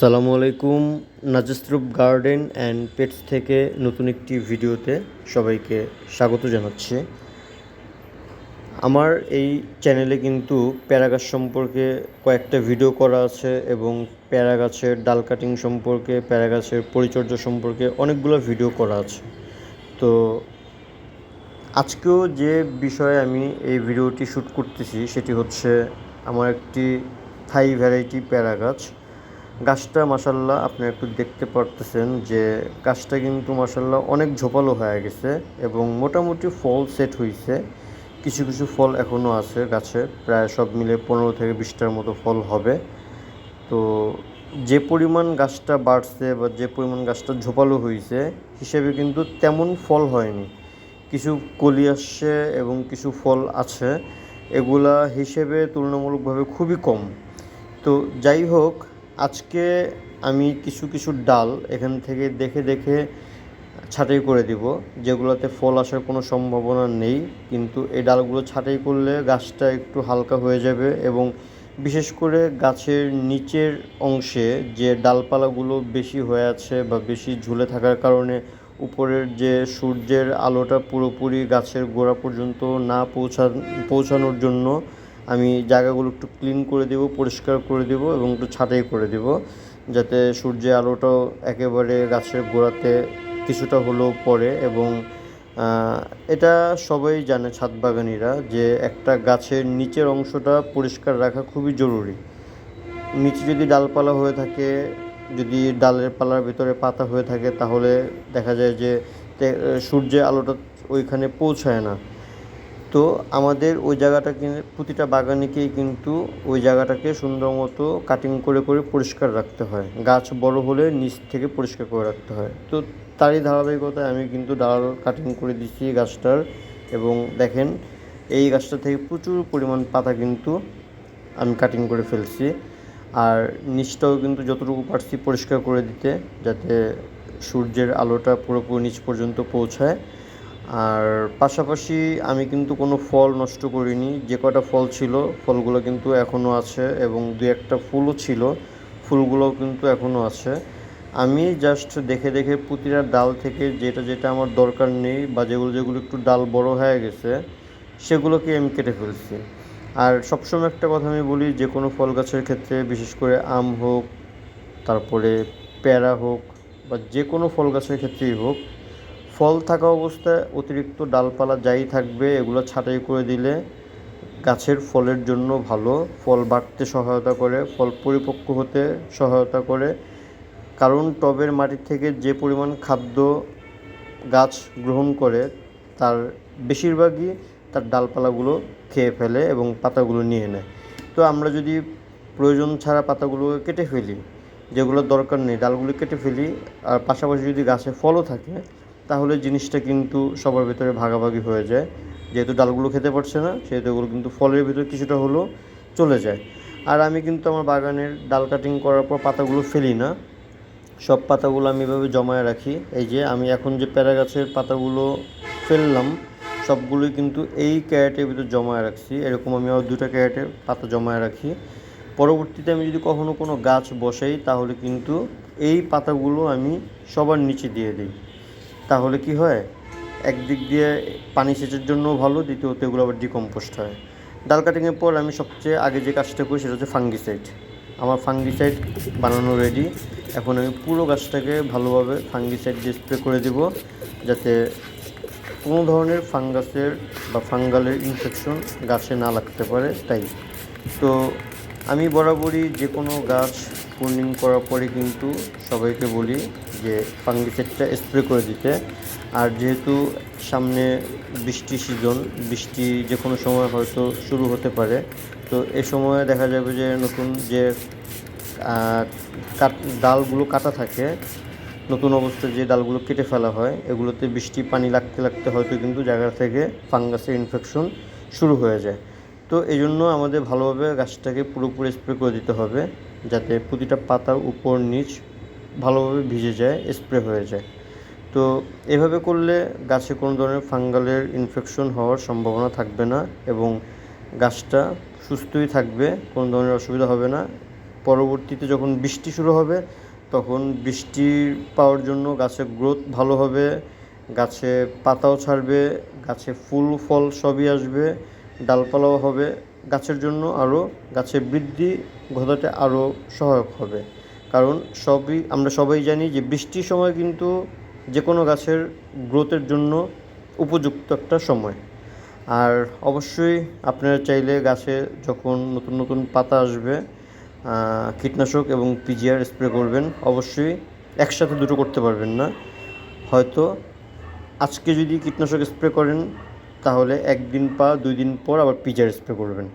আসসালামু আলাইকুম। নাজেসরুপ garden and pets থেকে নতুন একটি ভিডিওতে সবাইকে স্বাগত জানাচ্ছি। আমার এই চ্যানেলে কিন্তু প্যারা গাছ সম্পর্কে কয়েকটা ভিডিও করা আছে এবং প্যারা গাছের ডাল কাটিং সম্পর্কে, প্যারা গাছের পরিচর্যা সম্পর্কে অনেকগুলো ভিডিও করা আছে। তো আজকেও যে বিষয়ে আমি এই ভিডিওটি শ্যুট করতেছি সেটি হচ্ছে আমার একটি থাই ভ্যারাইটি প্যারা গাছ। গাছটা মাশাআল্লাহ আপনারা একটু দেখতে পারতেছেন যে গাছটা কিন্তু মাশাআল্লাহ অনেক ঝোপালো হয়ে গেছে এবং মোটামুটি ফল সেট হয়েছে। কিছু কিছু ফল এখনও আছে গাছে, প্রায় সব মিলে 15 থেকে 20টার মতো ফল হবে। তো যে পরিমাণ গাছটা বাড়ছে বা যে পরিমাণ গাছটা ঝোপালো হয়েছে হিসেবে কিন্তু তেমন ফল হয়নি। কিছু কলি আসছে এবং কিছু ফল আছে, এগুলা হিসেবে তুলনামূলকভাবে খুবই কম। তো যাই হোক, আজকে আমি কিছু কিছু ডাল এখান থেকে দেখে দেখে ছাঁটাই করে দিব, যেগুলোতে ফল আসার কোনো সম্ভাবনা নেই, কিন্তু এই ডালগুলো ছাঁটাই করলে গাছটা একটু হালকা হয়ে যাবে এবং বিশেষ করে গাছের নিচের অংশে যে ডালপালাগুলো বেশি হয়ে আছে বা বেশি ঝুলে থাকার কারণে উপরের যে সূর্যের আলোটা পুরোপুরি গাছের গোড়া পর্যন্ত না পৌঁছানোর জন্য আমি জায়গাগুলো একটু ক্লিন করে দেব, পরিষ্কার করে দেব এবং একটু ছাঁটাই করে দেব, যাতে সূর্যের আলোটাও একেবারে গাছের গোড়াতে কিছুটা হলেও পড়ে। এবং এটা সবাই জানে ছাদ বাগানিরা যে একটা গাছের নিচের অংশটা পরিষ্কার রাখা খুবই জরুরি। নিচে যদি ডালপালা হয়ে থাকে, যদি ডালের পালার ভিতরে পাতা হয়ে থাকে, তাহলে দেখা যায় যে সূর্যের আলোটা ওইখানে পৌঁছায় না। তো আমাদের ওই জায়গাটাকে, প্রতিটা বাগানেকেই কিন্তু ওই জায়গাটাকে সুন্দর মতো কাটিং করে করে পরিষ্কার রাখতে হয়। গাছ বড় হলে নিচ থেকে পরিষ্কার করে রাখতে হয়। তো তারই ধারাবাহিকতায় আমি কিন্তু ডাল কাটিং করে দিচ্ছি গাছটার, এবং দেখেন এই গাছটা থেকে প্রচুর পরিমাণ পাতা কিন্তু আমি কাটিং করে ফেলছি। আর নিচটাও কিন্তু যতটুকু পারছি পরিষ্কার করে দিতে, যাতে সূর্যের আলোটা পুরোপুরি নিচ পর্যন্ত পৌঁছায়। আর পাশাপাশি আমি কিন্তু কোনো ফল নষ্ট করিনি। যে কটা ফল ছিল ফলগুলো কিন্তু এখনও আছে এবং দু একটা ফুলও ছিল, ফুলগুলোও কিন্তু এখনও আছে। আমি জাস্ট দেখে দেখে প্রতিটা ডাল থেকে যেটা যেটা আমার দরকার নেই বা যেগুলো যেগুলো একটু ডাল বড় হয়ে গেছে সেগুলোকে আমি কেটে ফেলছি। আর সবসময় একটা কথা আমি বলি, যে কোনো ফল গাছের ক্ষেত্রে, বিশেষ করে আম হোক, তারপরে পেয়ারা হোক, বা যে কোনো ফল গাছের ক্ষেত্রেই হোক, ফল থাকা অবস্থায় অতিরিক্ত ডালপালা যাই থাকবে এগুলো ছাঁটাই করে দিলে গাছের ফলের জন্য ভালো। ফল বাড়তে সহায়তা করে, ফল পরিপক্ক হতে সহায়তা করে। কারণ টবের মাটি থেকে যে পরিমাণ খাদ্য গাছ গ্রহণ করে তার বেশিরভাগই তার ডালপালাগুলো খেয়ে ফেলে এবং পাতাগুলো নিয়ে নেয়। তো আমরা যদি প্রয়োজন ছাড়া পাতাগুলো কেটে ফেলি, যেগুলো দরকার নেই ডালগুলো কেটে ফেলি, আর পাশাপাশি যদি গাছে ফলও থাকে, তাহলে জিনিসটা কিন্তু সবার ভেতরে ভাগাভাগি হয়ে যায়। যেহেতু ডালগুলো খেতে পারছে না, সেহেতু এগুলো কিন্তু ফলের ভিতরে কিছুটা হলেও চলে যায়। আর আমি কিন্তু আমার বাগানের ডাল কাটিং করার পর পাতাগুলো ফেলি না, সব পাতাগুলো আমি এভাবে জমায়ে রাখি। এই যে আমি এখন যে প্যারা গাছের পাতাগুলো ফেললাম সবগুলোই কিন্তু এই ক্যারেটের ভিতর জমায়ে রাখছি। এরকম আমি আরও 2টা ক্যারেটের পাতা জমায়ে রাখি। পরবর্তীতে আমি যদি কখনও কোনো গাছ বসাই, তাহলে কিন্তু এই পাতাগুলো আমি সবার নিচে দিয়ে দিই। তাহলে কি হয়, একদিক দিয়ে পানি সেচের জন্যও ভালো, দ্বিতীয়ত এগুলো আবার ডিকম্পোস্ট হয়। ডাল কাটিংয়ের পর আমি সবচেয়ে আগে যে কাজটা করি সেটা হচ্ছে ফাঙ্গিসাইড। আমার ফাঙ্গিসাইড বানানো রেডি। এখন আমি পুরো গাছটাকে ভালোভাবে ফাঙ্গিসাইড দিয়ে স্প্রে করে দেব, যাতে কোনো ধরনের ফাঙ্গাসের বা ফাঙ্গালের ইনফেকশন গাছে না লাগতে পারে। তাই তো আমি বরাবরই যে কোনো গাছ প্রুনিং করার পরে কিন্তু সবাইকে বলি যে ফাঙ্গিসাইডটা স্প্রে করে দিতে। আর যেহেতু সামনে বৃষ্টি সিজন, বৃষ্টি যে কোনো সময় হয়তো শুরু হতে পারে, তো এ সময়ে দেখা যাবে যে নতুন যে ডালগুলো কাটা থাকে, নতুন অবস্থায় যে ডালগুলো কেটে ফেলা হয়, এগুলোতে বৃষ্টি পানি লাগতে লাগতে হয়তো কিন্তু জায়গা থেকে ফাঙ্গাসের ইনফেকশন শুরু হয়ে যায়। তো এই জন্য আমাদের ভালোভাবে গাছটাকে পুরোপুরি স্প্রে করে দিতে হবে, যাতে প্রতিটা পাতার উপর নিচ ভালোভাবে ভিজে যায়, স্প্রে হয়ে যায়। তো এভাবে করলে গাছে কোনো ধরনের ফাঙ্গালের ইনফেকশন হওয়ার সম্ভাবনা থাকবে না এবং গাছটা সুস্থই থাকবে, কোনো ধরনের অসুবিধা হবে না। পরবর্তীতে যখন বৃষ্টি শুরু হবে তখন বৃষ্টি পাওয়ার জন্য গাছের গ্রোথ ভালো হবে, গাছে পাতাও ছাড়বে, গাছে ফুল ফল সবই আসবে, ডালপালাও হবে, গাছের জন্য আরও গাছের বৃদ্ধি ঘটাতে আরও সহায়ক হবে। কারণ আমরা সবাই জানি যে বৃষ্টির সময় কিন্তু যে কোনো গাছের গ্রোথের জন্য উপযুক্ত একটা সময়। আর অবশ্যই আপনারা চাইলে গাছে যখন নতুন নতুন পাতা আসবে কীটনাশক এবং পিজিআর স্প্রে করবেন। অবশ্যই একসাথে দুটো করতে পারবেন না, হয়তো আজকে যদি কীটনাশক স্প্রে করেন তাহলে 1 দিন বা 2 দিন পর আবার পিজিআর স্প্রে করবেন।